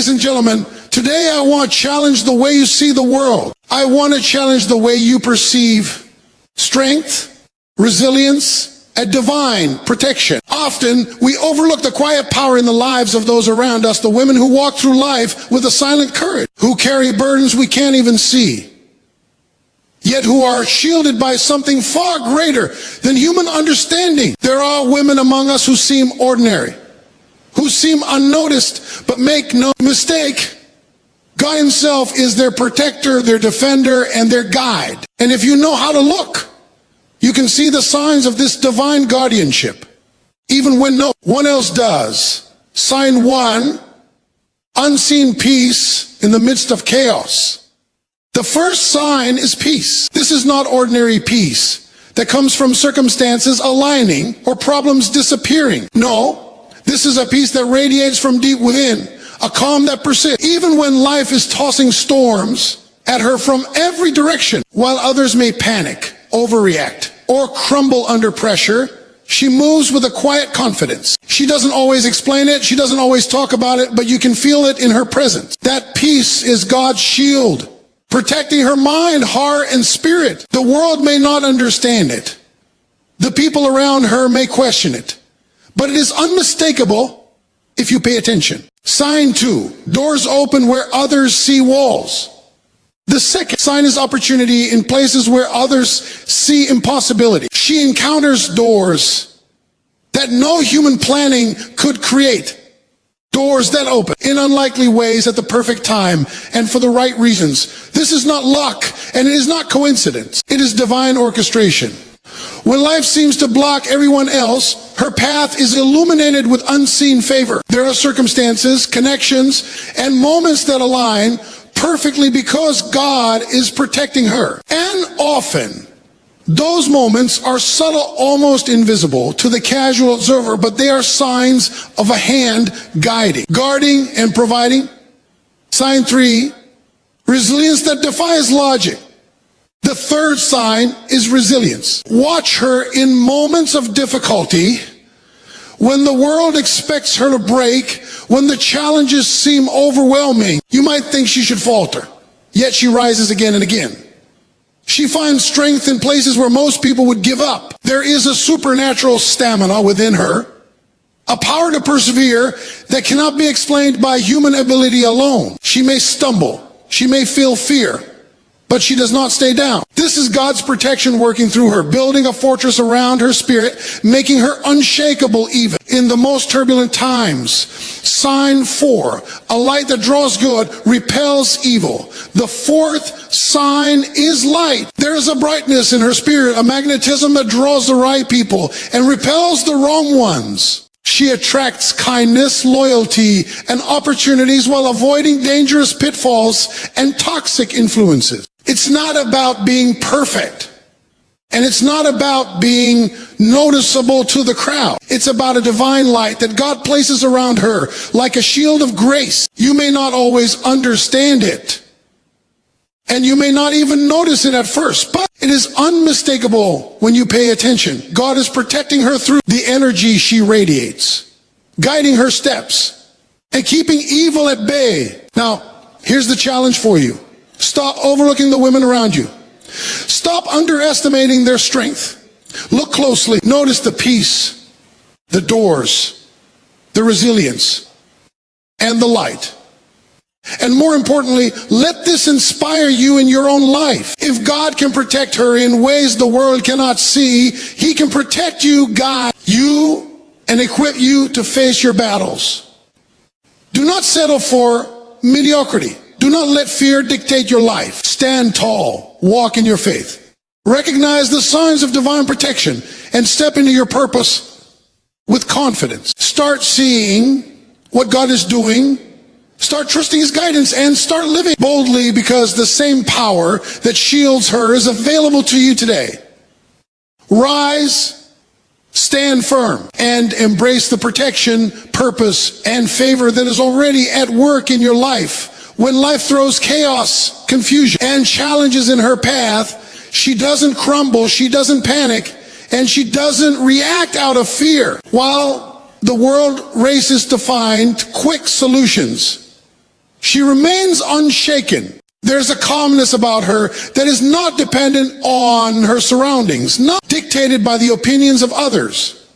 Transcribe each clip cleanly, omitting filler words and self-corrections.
Ladies and gentlemen, today I want to challenge the way you see the world. I want to challenge the way you perceive strength, resilience, and divine protection. Often, we overlook the quiet power in the lives of those around us, the women who walk through life with a silent courage, who carry burdens we can't even see, yet who are shielded by something far greater than human understanding. There are women among us who seem ordinary, who seem unnoticed, but make no mistake, God himself is their protector, their defender, and their guide. And if you know how to look, you can see the signs of this divine guardianship, even when no one else does. Sign 1, unseen peace in the midst of chaos. The first sign is peace. This is not ordinary peace that comes from circumstances aligning or problems disappearing. No. This is a peace that radiates from deep within, a calm that persists, even when life is tossing storms at her from every direction. While others may panic, overreact, or crumble under pressure, she moves with a quiet confidence. She doesn't always explain it, she doesn't always talk about it, but you can feel it in her presence. That peace is God's shield, protecting her mind, heart, and spirit. The world may not understand it. The people around her may question it. But it is unmistakable if you pay attention. Sign 2, doors open where others see walls. The second sign is opportunity in places where others see impossibility. She encounters doors that no human planning could create. Doors that open in unlikely ways at the perfect time and for the right reasons. This is not luck and it is not coincidence. It is divine orchestration. When life seems to block everyone else, her path is illuminated with unseen favor. There are circumstances, connections, and moments that align perfectly because God is protecting her. And often, those moments are subtle, almost invisible to the casual observer, but they are signs of a hand guiding, guarding, and providing. Sign 3, resilience that defies logic. The third sign is resilience. Watch her in moments of difficulty, when the world expects her to break, when the challenges seem overwhelming. You might think she should falter, yet she rises again and again. She finds strength in places where most people would give up. There is a supernatural stamina within her, a power to persevere that cannot be explained by human ability alone. She may stumble, she may feel fear, but she does not stay down. This is God's protection working through her, building a fortress around her spirit, making her unshakable even in the most turbulent times. Sign 4, a light that draws good, repels evil. The fourth sign is light. There is a brightness in her spirit, a magnetism that draws the right people and repels the wrong ones. She attracts kindness, loyalty, and opportunities while avoiding dangerous pitfalls and toxic influences. It's not about being perfect, and it's not about being noticeable to the crowd. It's about a divine light that God places around her like a shield of grace. You may not always understand it, and you may not even notice it at first, but it is unmistakable when you pay attention. God is protecting her through the energy she radiates, guiding her steps, and keeping evil at bay. Now, here's the challenge for you. Stop overlooking the women around you. Stop underestimating their strength. Look closely. Notice the peace, the doors, the resilience, and the light. And more importantly, let this inspire you in your own life. If God can protect her in ways the world cannot see, He can protect you, guide you, and equip you to face your battles. Do not settle for mediocrity. Do not let fear dictate your life. Stand tall. Walk in your faith. Recognize the signs of divine protection and step into your purpose with confidence. Start seeing what God is doing. Start trusting His guidance and start living boldly, because the same power that shields her is available to you today. Rise, stand firm, and embrace the protection, purpose, and favor that is already at work in your life. When life throws chaos, confusion, and challenges in her path, she doesn't crumble, she doesn't panic, and she doesn't react out of fear. While the world races to find quick solutions, She remains unshaken. There's a calmness about her that is not dependent on her surroundings, not dictated by the opinions of others,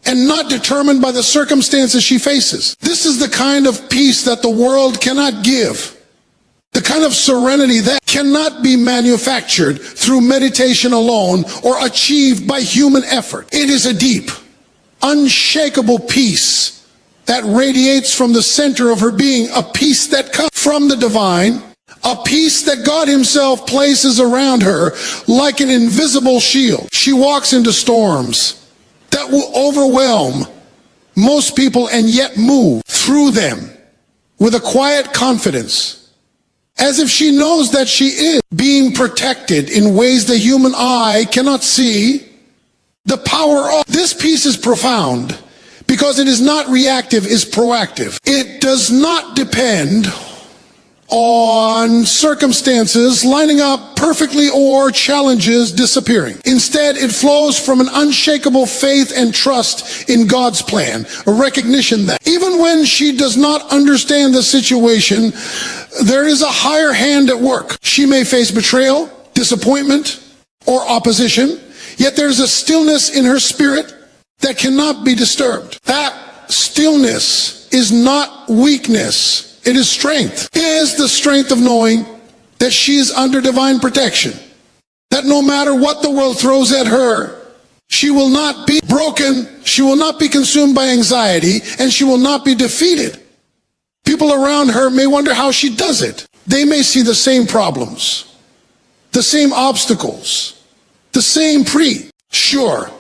and not determined by the circumstances she faces. This is the kind of peace that the world cannot give. The kind of serenity that cannot be manufactured through meditation alone or achieved by human effort. It is a deep, unshakable peace that radiates from the center of her being, a peace that comes from the divine, a peace that God himself places around her like an invisible shield. She walks into storms that will overwhelm most people and yet move through them with a quiet confidence, as if she knows that she is being protected in ways the human eye cannot see. The power of this peace is profound because it is not reactive, it's proactive. It does not depend on circumstances lining up perfectly or challenges disappearing. Instead, it flows from an unshakable faith and trust in God's plan, a recognition that even when she does not understand the situation, there is a higher hand at work. She may face betrayal, disappointment, or opposition, yet there's a stillness in her spirit that cannot be disturbed. That stillness is not weakness. It is strength. It is the strength of knowing that she is under divine protection, that no matter what the world throws at her, she will not be broken, she will not be consumed by anxiety, and she will not be defeated. People around her may wonder how she does it. They may see the same problems, the same obstacles, the same sure,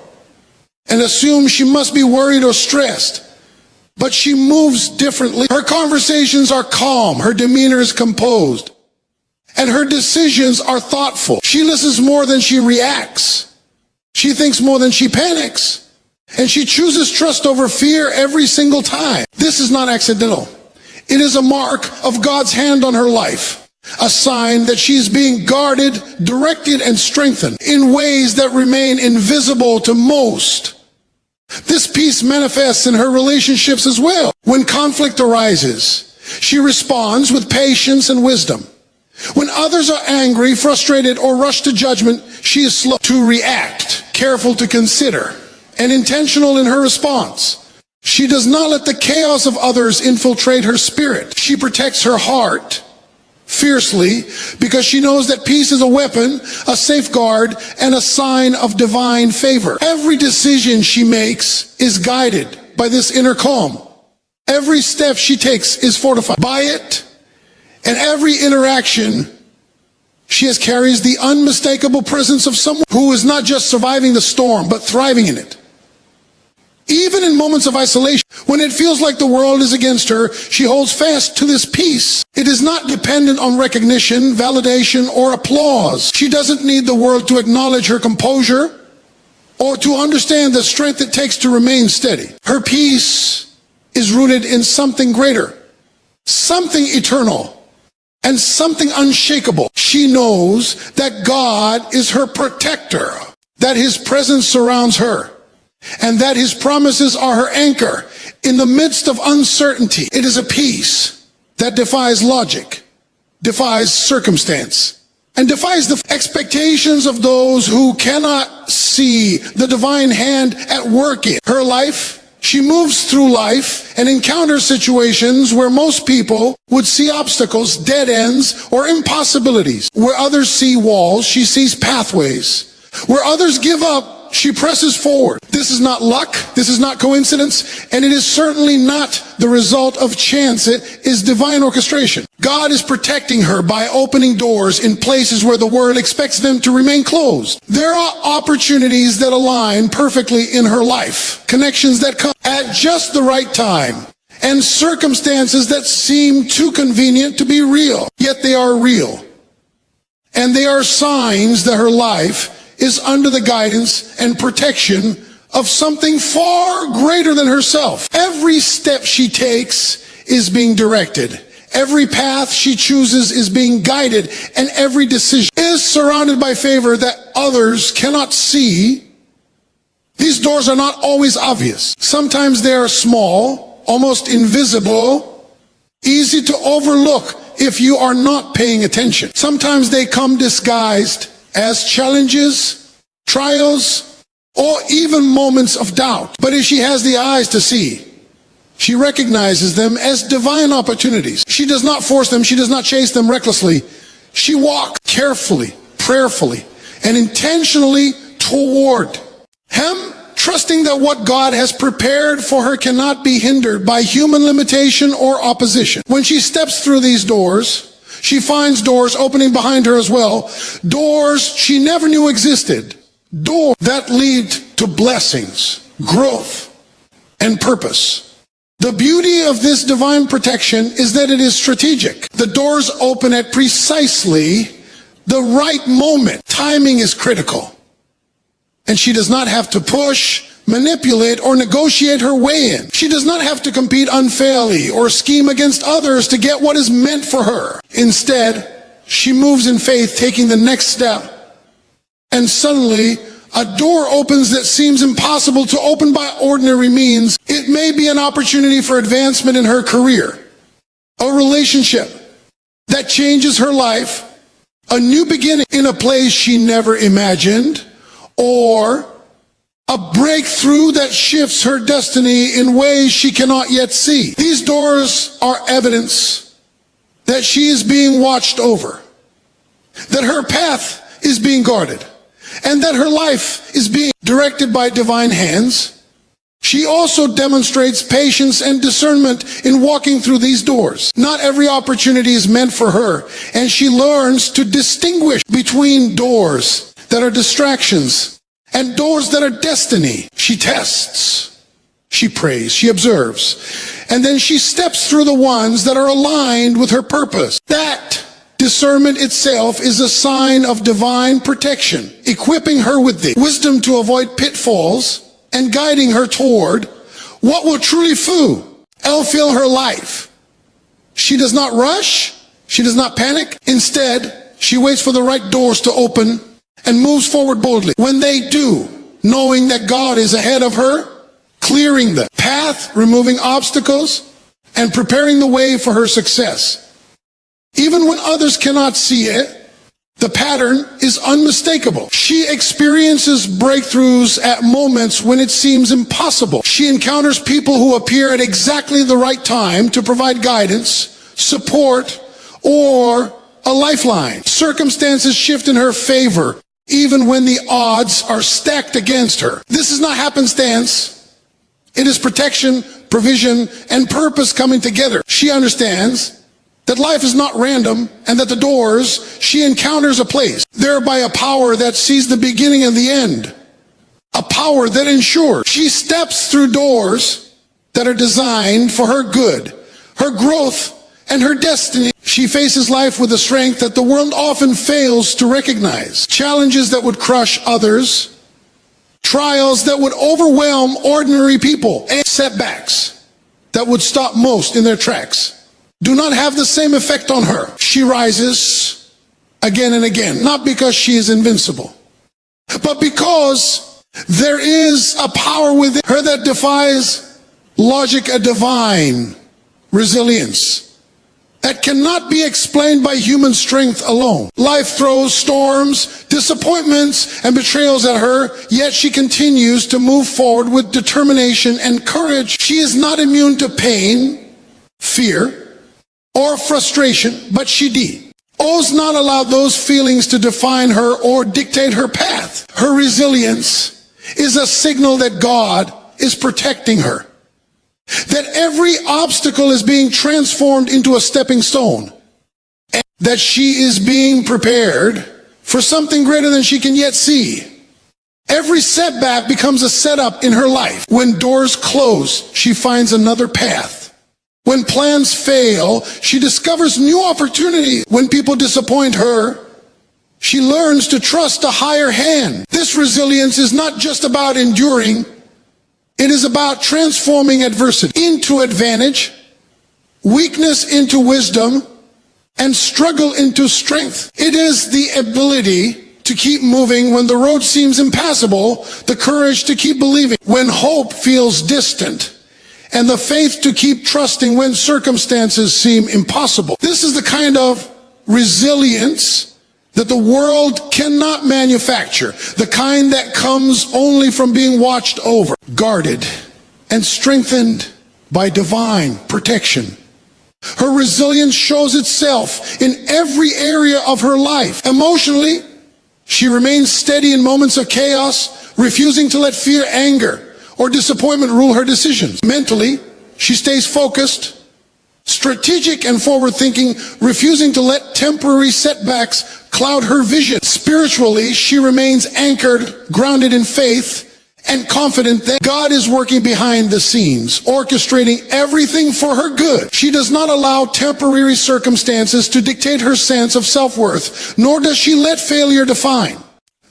and assume she must be worried or stressed. But she moves differently. Her conversations are calm, her demeanor is composed, and her decisions are thoughtful. She listens more than she reacts. She thinks more than she panics. And she chooses trust over fear every single time. This is not accidental. It is a mark of God's hand on her life, a sign that she is being guarded, directed, and strengthened in ways that remain invisible to most. This peace manifests in her relationships as well. When conflict arises, she responds with patience and wisdom. When others are angry, frustrated, or rush to judgment, she is slow to react, careful to consider, and intentional in her response. She does not let the chaos of others infiltrate her spirit. She protects her heart fiercely because she knows that peace is a weapon, a safeguard, and a sign of divine favor. Every decision she makes is guided by this inner calm. Every step she takes is fortified by it, and every interaction she carries the unmistakable presence of someone who is not just surviving the storm, but thriving in it. Even in moments of isolation, when it feels like the world is against her, she holds fast to this peace. It is not dependent on recognition, validation, or applause. She doesn't need the world to acknowledge her composure or to understand the strength it takes to remain steady. Her peace is rooted in something greater, something eternal, and something unshakable. She knows that God is her protector, that his presence surrounds her, and that his promises are her anchor in the midst of uncertainty. It is a peace that defies logic, defies circumstance, and defies the expectations of those who cannot see the divine hand at work in her life. She moves through life and encounters situations where most people would see obstacles, dead ends, or impossibilities. Where others see walls, she sees pathways. Where others give up, she presses forward. This is not luck, this is not coincidence, and it is certainly not the result of chance. It is divine orchestration. God is protecting her by opening doors in places where the world expects them to remain closed. There are opportunities that align perfectly in her life, connections that come at just the right time, and circumstances that seem too convenient to be real, yet they are real. And they are signs that her life is under the guidance and protection of something far greater than herself. Every step she takes is being directed. Every path she chooses is being guided, and every decision is surrounded by favor that others cannot see. These doors are not always obvious. Sometimes they are small, almost invisible, easy to overlook if you are not paying attention. Sometimes they come disguised as challenges, trials, or even moments of doubt. But if she has the eyes to see, she recognizes them as divine opportunities. She does not force them. She does not chase them recklessly. She walks carefully, prayerfully, and intentionally toward him, trusting that what God has prepared for her cannot be hindered by human limitation or opposition. When she steps through these doors, she finds doors opening behind her as well. Doors she never knew existed. Doors that lead to blessings, growth, and purpose. The beauty of this divine protection is that it is strategic. The doors open at precisely the right moment. Timing is critical. And she does not have to push, manipulate, or negotiate her way in. She does not have to compete unfairly or scheme against others to get what is meant for her. Instead, she moves in faith, taking the next step. And suddenly, a door opens that seems impossible to open by ordinary means. It may be an opportunity for advancement in her career, a relationship that changes her life, a new beginning in a place she never imagined, or a breakthrough that shifts her destiny in ways she cannot yet see. These doors are evidence that she is being watched over, that her path is being guarded, and that her life is being directed by divine hands. She also demonstrates patience and discernment in walking through these doors. Not every opportunity is meant for her, and she learns to distinguish between doors that are distractions and doors that are destiny. She tests, she prays, she observes, and then she steps through the ones that are aligned with her purpose. That discernment itself is a sign of divine protection, equipping her with the wisdom to avoid pitfalls and guiding her toward what will truly fulfill her life. She does not rush, she does not panic. Instead, she waits for the right doors to open and moves forward boldly. When they do, knowing that God is ahead of her, clearing the path, removing obstacles, and preparing the way for her success. Even when others cannot see it, the pattern is unmistakable. She experiences breakthroughs at moments when it seems impossible. She encounters people who appear at exactly the right time to provide guidance, support, or a lifeline. Circumstances shift in her favor, even when the odds are stacked against her. This is not happenstance. It is protection, provision, and purpose coming together. She understands that life is not random, and that the doors she encounters a place, thereby a power that sees the beginning and the end, a power that ensures she steps through doors that are designed for her good, her growth, and her destiny. She faces life with a strength that the world often fails to recognize. Challenges that would crush others, trials that would overwhelm ordinary people, and setbacks that would stop most in their tracks do not have the same effect on her. She rises again and again, not because she is invincible, but because there is a power within her that defies logic, a divine resilience that cannot be explained by human strength alone. Life throws storms, disappointments, and betrayals at her, yet she continues to move forward with determination and courage. She is not immune to pain, fear, or frustration, but she does not allow those feelings to define her or dictate her path. Her resilience is a signal that God is protecting her, that every obstacle is being transformed into a stepping stone, and that she is being prepared for something greater than she can yet see. Every setback becomes a setup in her life. When doors close, she finds another path. When plans fail, she discovers new opportunity. When people disappoint her, she learns to trust a higher hand. This resilience is not just about enduring. It is about transforming adversity into advantage, weakness into wisdom, and struggle into strength. It is the ability to keep moving when the road seems impassable, the courage to keep believing when hope feels distant, and the faith to keep trusting when circumstances seem impossible. This is the kind of resilience that the world cannot manufacture, the kind that comes only from being watched over, guarded, and strengthened by divine protection. Her resilience shows itself in every area of her life. Emotionally, she remains steady in moments of chaos, refusing to let fear, anger, or disappointment rule her decisions. Mentally, she stays focused, strategic and forward-thinking, refusing to let temporary setbacks cloud her vision. Spiritually, she remains anchored, grounded in faith, and confident that God is working behind the scenes, orchestrating everything for her good. She does not allow temporary circumstances to dictate her sense of self-worth, nor does she let failure define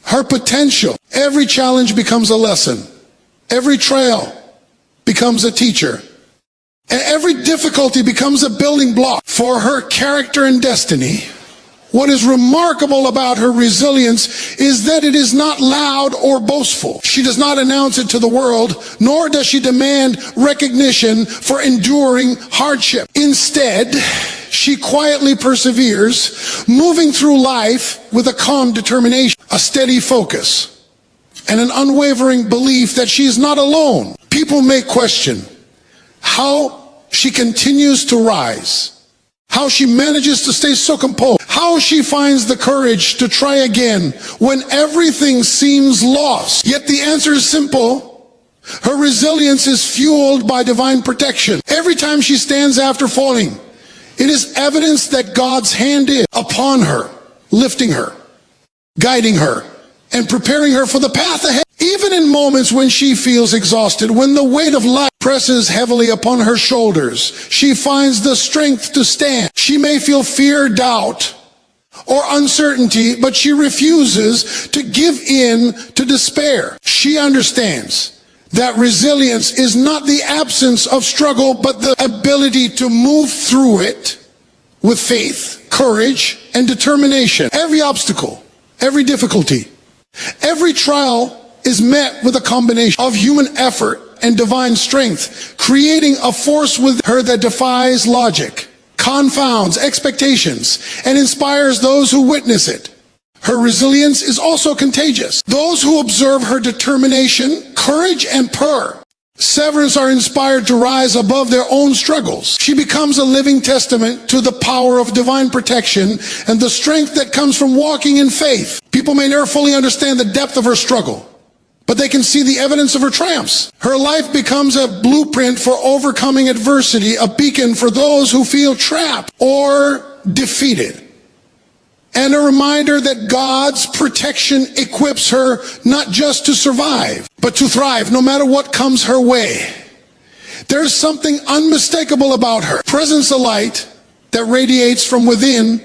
her potential. Every challenge becomes a lesson. Every trial becomes a teacher. And every difficulty becomes a building block for her character and destiny. What is remarkable about her resilience is that it is not loud or boastful. She does not announce it to the world, nor does she demand recognition for enduring hardship. Instead, she quietly perseveres, moving through life with a calm determination, a steady focus, and an unwavering belief that she is not alone. People may question how she continues to rise, how she manages to stay so composed, how she finds the courage to try again when everything seems lost. Yet the answer is simple. Her resilience is fueled by divine protection. Every time she stands after falling, it is evidence that God's hand is upon her, lifting her, guiding her, and preparing her for the path ahead. Even in moments when she feels exhausted, when the weight of life presses heavily upon her shoulders, she finds the strength to stand. She may feel fear, doubt, or uncertainty, but she refuses to give in to despair. She understands that resilience is not the absence of struggle, but the ability to move through it with faith, courage, and determination. Every obstacle, every difficulty, every trial is met with a combination of human effort and divine strength, creating a force with her that defies logic, confounds expectations, and inspires those who witness it. Her resilience is also contagious. Those who observe her determination, courage, and perseverance are inspired to rise above their own struggles. She becomes a living testament to the power of divine protection and the strength that comes from walking in faith. People may never fully understand the depth of her struggle, but they can see the evidence of her triumphs. Her life becomes a blueprint for overcoming adversity, a beacon for those who feel trapped or defeated, and a reminder that God's protection equips her not just to survive, but to thrive no matter what comes her way. There's something unmistakable about her. Presence, a light that radiates from within,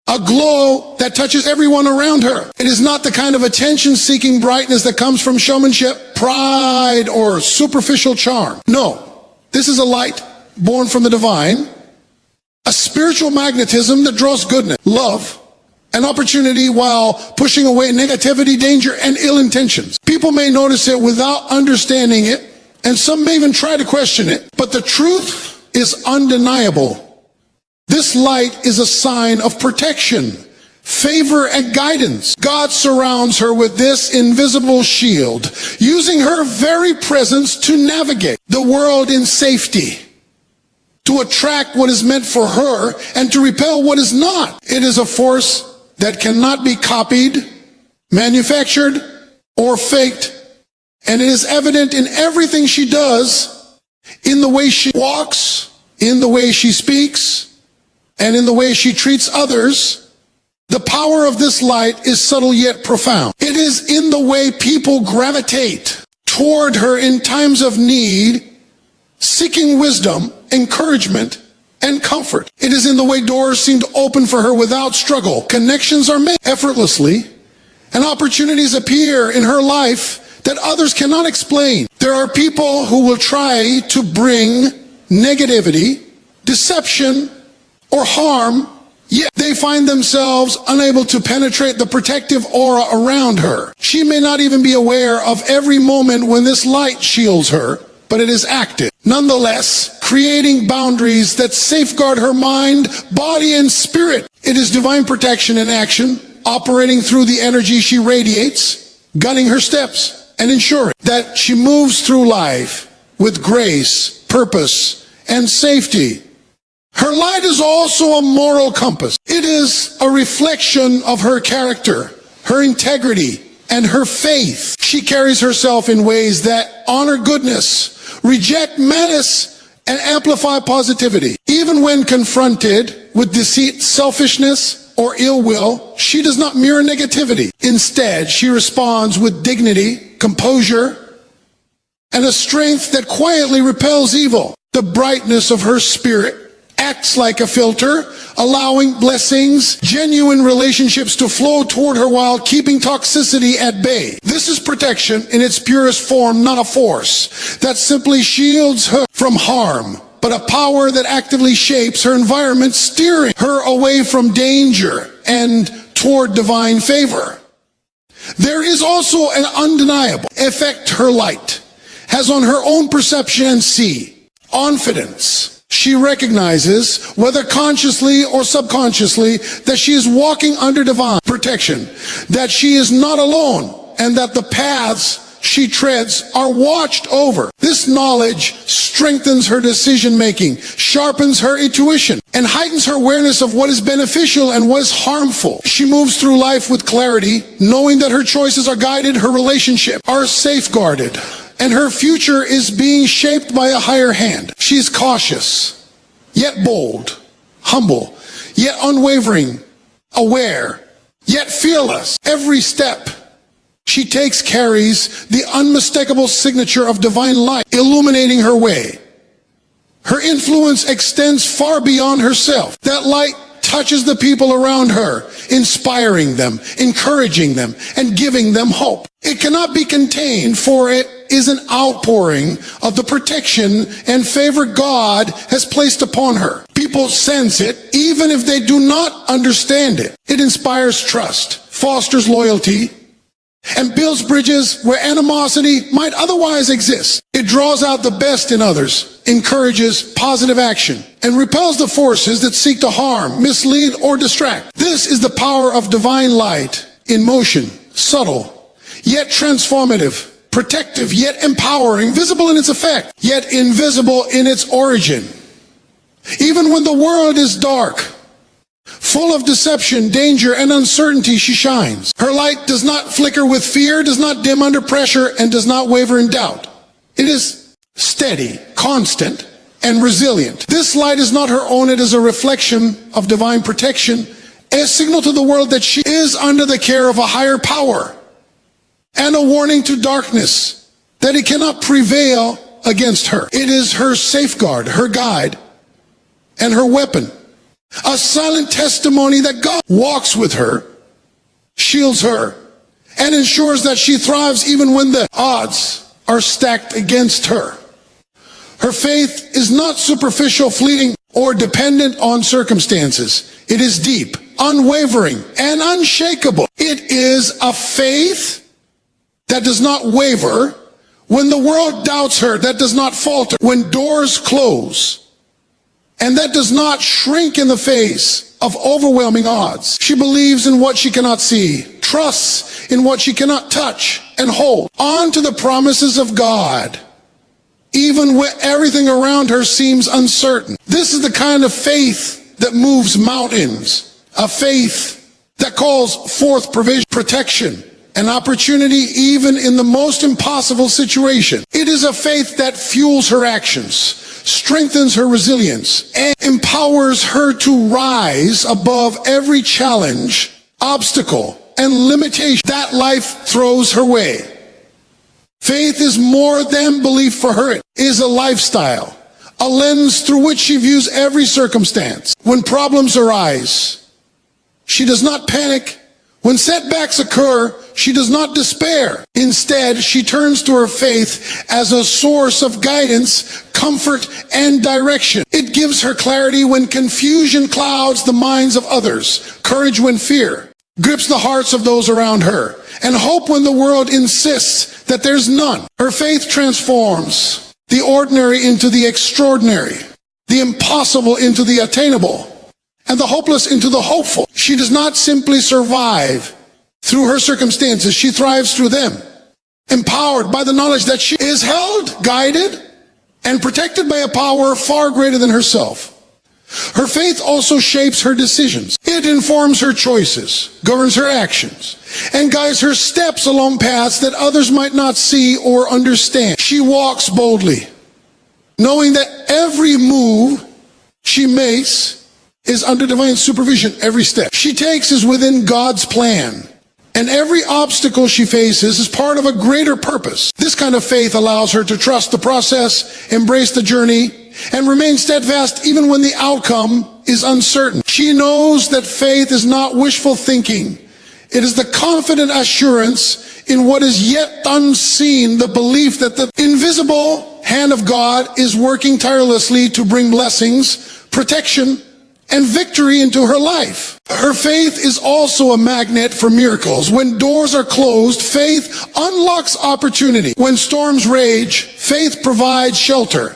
a glow that touches everyone around her. It is not the kind of attention-seeking brightness that comes from showmanship, pride, or superficial charm. No, this is a light born from the divine, a spiritual magnetism that draws goodness, love, and opportunity while pushing away negativity, danger, and ill intentions. People may notice it without understanding it, and some may even try to question it, but the truth is undeniable. This light is a sign of protection, favor, and guidance. God surrounds her with this invisible shield, using her very presence to navigate the world in safety, to attract what is meant for her and to repel what is not. It is a force that cannot be copied, manufactured, or faked, and it is evident in everything she does, in the way she walks, in the way she speaks, and in the way she treats others. The power of this light is subtle yet profound. It is in the way people gravitate toward her in times of need, seeking wisdom, encouragement, and comfort. It is in the way doors seem to open for her without struggle. Connections are made effortlessly, and opportunities appear in her life that others cannot explain. There are people who will try to bring negativity, deception, or harm, yet they find themselves unable to penetrate the protective aura around her. She may not even be aware of every moment when this light shields her, but it is active. Nonetheless, creating boundaries that safeguard her mind, body, and spirit. It is divine protection in action, operating through the energy she radiates, gunning her steps, and ensuring that she moves through life with grace, purpose, and safety. Her light is also a moral compass. It is a reflection of her character, her integrity, and her faith. She carries herself in ways that honor goodness, reject malice, and amplify positivity. Even when confronted with deceit, selfishness, or ill will, she does not mirror negativity. Instead, she responds with dignity, composure, and a strength that quietly repels evil. The brightness of her spirit acts like a filter, allowing blessings, genuine relationships to flow toward her while keeping toxicity at bay. This is protection in its purest form, not a force that simply shields her from harm, but a power that actively shapes her environment, steering her away from danger and toward divine favor. There is also an undeniable effect her light has on her own perception and see. Confidence. She recognizes, whether consciously or subconsciously, that she is walking under divine protection, that she is not alone, and that the paths she treads are watched over. This knowledge strengthens her decision-making, sharpens her intuition, and heightens her awareness of what is beneficial and what is harmful. She moves through life with clarity, knowing that her choices are guided, her relationships are safeguarded, and her future is being shaped by a higher hand. She is cautious, yet bold, humble, yet unwavering, aware, yet fearless. Every step she takes carries the unmistakable signature of divine light, illuminating her way. Her influence extends far beyond herself. That light touches the people around her, inspiring them, encouraging them, and giving them hope. It cannot be contained, for it is an outpouring of the protection and favor God has placed upon her. People sense it, even if they do not understand it. It inspires trust, fosters loyalty, and builds bridges where animosity might otherwise exist. It draws out the best in others, encourages positive action, and repels the forces that seek to harm, mislead, or distract. This is the power of divine light in motion, subtle, yet transformative, protective, yet empowering, visible in its effect, yet invisible in its origin. Even when the world is dark, full of deception, danger, and uncertainty, she shines. Her light does not flicker with fear, does not dim under pressure, and does not waver in doubt. It is steady, constant, and resilient. This light is not her own. It is a reflection of divine protection, a signal to the world that she is under the care of a higher power, and a warning to darkness that it cannot prevail against her. It is her safeguard, her guide, and her weapon. A silent testimony that God walks with her, shields her, and ensures that she thrives even when the odds are stacked against her. Her faith is not superficial, fleeting, or dependent on circumstances. It is deep, unwavering, and unshakable. It is a faith that does not waver when the world doubts her, that does not falter when doors close, and that does not shrink in the face of overwhelming odds. She believes in what she cannot see, trusts in what she cannot touch, and hold on to the promises of God, even when everything around her seems uncertain. This is the kind of faith that moves mountains, a faith that calls forth provision, protection, and opportunity even in the most impossible situation. It is a faith that fuels her actions, strengthens her resilience, and empowers her to rise above every challenge, obstacle, and limitation that life throws her way. Faith is more than belief for her. It is a lifestyle, a lens through which she views every circumstance. When problems arise, she does not panic. When setbacks occur, she does not despair. Instead, she turns to her faith as a source of guidance, comfort, and direction. It gives her clarity when confusion clouds the minds of others, courage when fear grips the hearts of those around her, and hope when the world insists that there's none. Her faith transforms the ordinary into the extraordinary, the impossible into the attainable, and the hopeless into the hopeful. She does not simply survive through her circumstances, she thrives through them, empowered by the knowledge that she is held, guided, and protected by a power far greater than herself. Her faith also shapes her decisions. It informs her choices, governs her actions, and guides her steps along paths that others might not see or understand. She walks boldly, knowing that every move she makes is under divine supervision. Every step she takes is within God's plan, and every obstacle she faces is part of a greater purpose. This kind of faith allows her to trust the process, embrace the journey, and remain steadfast even when the outcome is uncertain. She knows that faith is not wishful thinking. It is the confident assurance in what is yet unseen, the belief that the invisible hand of God is working tirelessly to bring blessings, protection, and victory into her life. Her faith is also a magnet for miracles. When doors are closed, faith unlocks opportunity. When storms rage, faith provides shelter.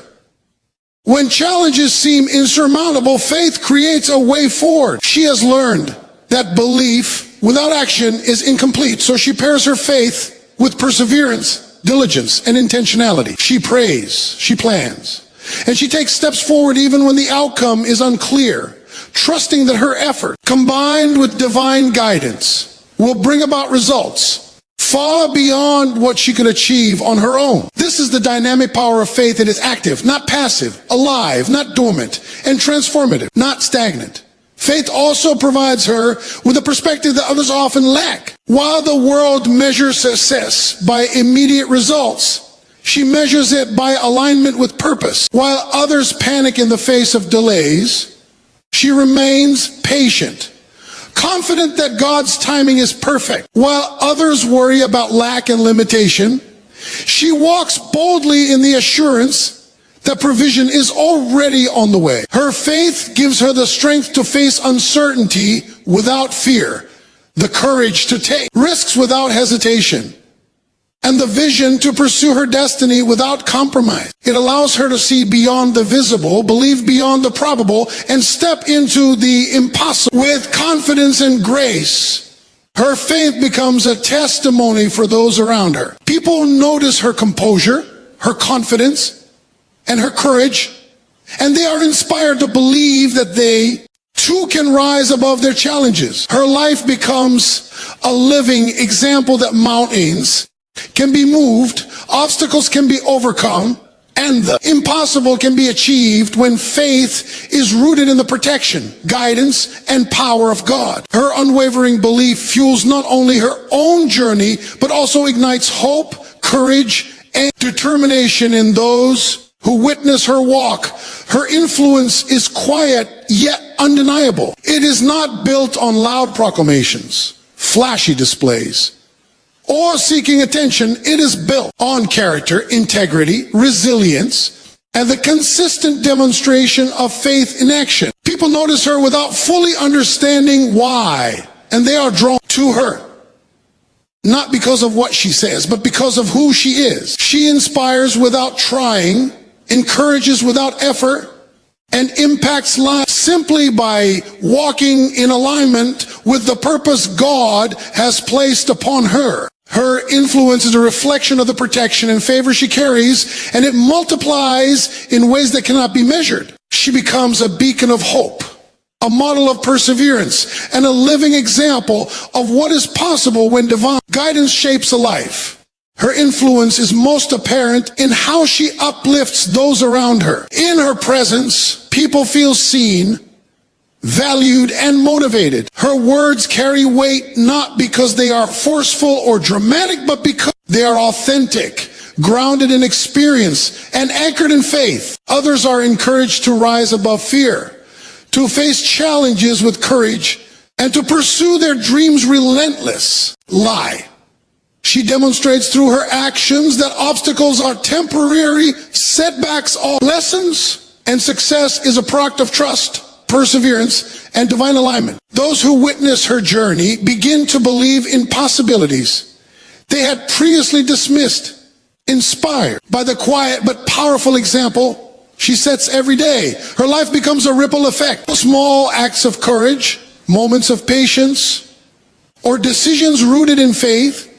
When challenges seem insurmountable, faith creates a way forward. She has learned that belief without action is incomplete, so she pairs her faith with perseverance, diligence, and intentionality. She prays, she plans, and she takes steps forward even when the outcome is unclear, trusting that her effort, combined with divine guidance, will bring about results far beyond what she could achieve on her own. This is the dynamic power of faith. It is active, not passive, alive, not dormant, and transformative, not stagnant. Faith also provides her with a perspective that others often lack. While the world measures success by immediate results, she measures it by alignment with purpose. While others panic in the face of delays, she remains patient, confident that God's timing is perfect. While others worry about lack and limitation, she walks boldly in the assurance that provision is already on the way. Her faith gives her the strength to face uncertainty without fear, the courage to take risks without hesitation, and the vision to pursue her destiny without compromise. It allows her to see beyond the visible, believe beyond the probable, and step into the impossible with confidence and grace. Her faith becomes a testimony for those around her. People notice her composure, her confidence, and her courage, and they are inspired to believe that they too can rise above their challenges. Her life becomes a living example that mountains can be moved, obstacles can be overcome, and the impossible can be achieved when faith is rooted in the protection, guidance, and power of God. Her unwavering belief fuels not only her own journey, but also ignites hope, courage, and determination in those who witness her walk. Her influence is quiet yet undeniable. It is not built on loud proclamations, flashy displays, or seeking attention. It is built on character, integrity, resilience, and the consistent demonstration of faith in action. People notice her without fully understanding why, and they are drawn to her. Not because of what she says, but because of who she is. She inspires without trying, encourages without effort, and impacts lives simply by walking in alignment with the purpose God has placed upon her. Her influence is a reflection of the protection and favor she carries, and it multiplies in ways that cannot be measured. She becomes a beacon of hope, a model of perseverance, and a living example of what is possible when divine guidance shapes a life. Her influence is most apparent in how she uplifts those around her. In her presence, people feel seen, valued, and motivated. Her words carry weight not because they are forceful or dramatic, but because they are authentic, grounded in experience, and anchored in faith. Others are encouraged to rise above fear, to face challenges with courage, and to pursue their dreams relentlessly. She demonstrates through her actions that obstacles are temporary, setbacks are lessons, and success is a product of trust, perseverance, and divine alignment. Those who witness her journey begin to believe in possibilities they had previously dismissed, Inspired by the quiet but powerful example she sets every day, her life becomes a ripple effect. Small acts of courage, moments of patience, or decisions rooted in faith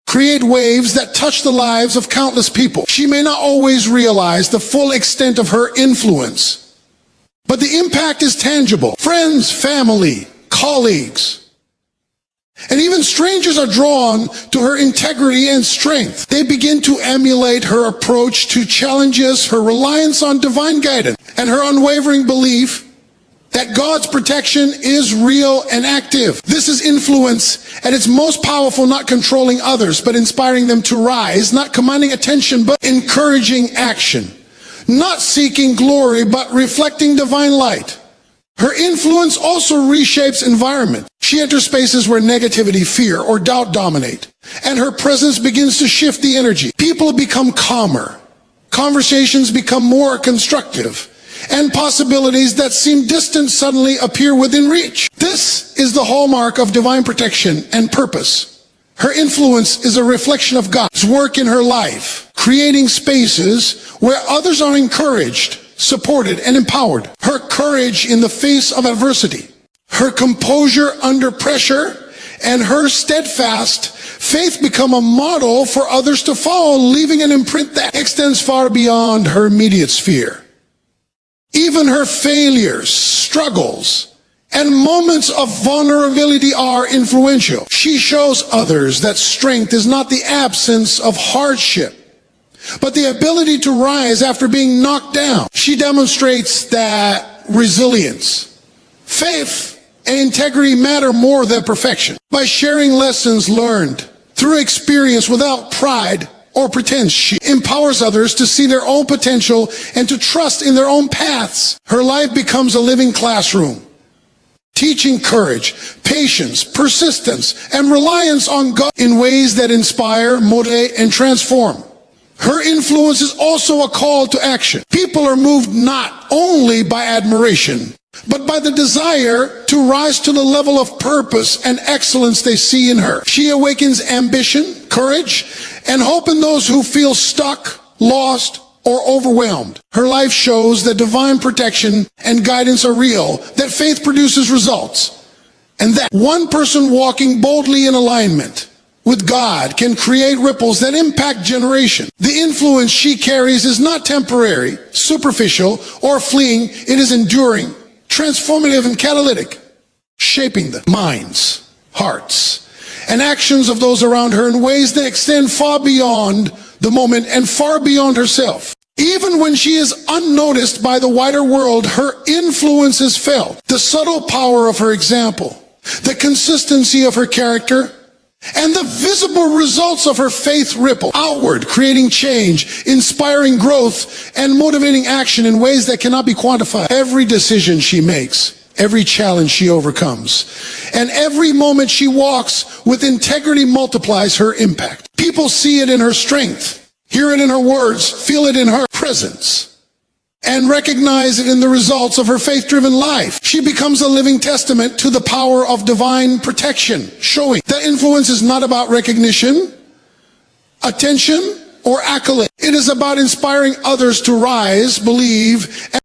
create waves that touch the lives of countless people. She may not always realize the full extent of her influence, but the impact is tangible. Friends, family, colleagues, and even strangers are drawn to her integrity and strength. They begin to emulate her approach to challenges, her reliance on divine guidance, and her unwavering belief that God's protection is real and active. This is influence at its most powerful, not controlling others, but inspiring them to rise, not commanding attention, but encouraging action, not seeking glory, but reflecting divine light. Her influence also reshapes environment. She enters spaces where negativity, fear, or doubt dominate, and her presence begins to shift the energy. People become calmer, conversations become more constructive, and possibilities that seem distant suddenly appear within reach. This is the hallmark of divine protection and purpose. Her influence is a reflection of God's work in her life, creating spaces where others are encouraged, supported, and empowered. Her courage in the face of adversity, her composure under pressure, and her steadfast faith become a model for others to follow, leaving an imprint that extends far beyond her immediate sphere. Even her failures, struggles, and moments of vulnerability are influential. She shows others that strength is not the absence of hardship, but the ability to rise after being knocked down. She demonstrates that resilience, faith, and integrity matter more than perfection. By sharing lessons learned through experience without pride or pretense, she empowers others to see their own potential and to trust in their own paths. Her life becomes a living classroom, teaching courage, patience, persistence, and reliance on God in ways that inspire, motivate, and transform. Her influence is also a call to action. People are moved not only by admiration, but by the desire to rise to the level of purpose and excellence they see in her. She awakens ambition, courage, and hope in those who feel stuck, lost, or overwhelmed. Her life shows that divine protection and guidance are real, that faith produces results, and that one person walking boldly in alignment with God can create ripples that impact generations. The influence she carries is not temporary, superficial, or fleeting. It is enduring, transformative, and catalytic, shaping the minds, hearts, and actions of those around her in ways that extend far beyond the moment and far beyond herself. Even when she is unnoticed by the wider world, her influence is felt. The subtle power of her example, the consistency of her character, and the visible results of her faith ripple outward, creating change, inspiring growth, and motivating action in ways that cannot be quantified. Every decision she makes, every challenge she overcomes, and every moment she walks with integrity multiplies her impact. People see it in her strength, hear it in her words, feel it in her presence, and recognize it in the results of her faith-driven life. She becomes a living testament to the power of divine protection, showing that influence is not about recognition, attention, or accolade. It is about inspiring others to rise, believe, and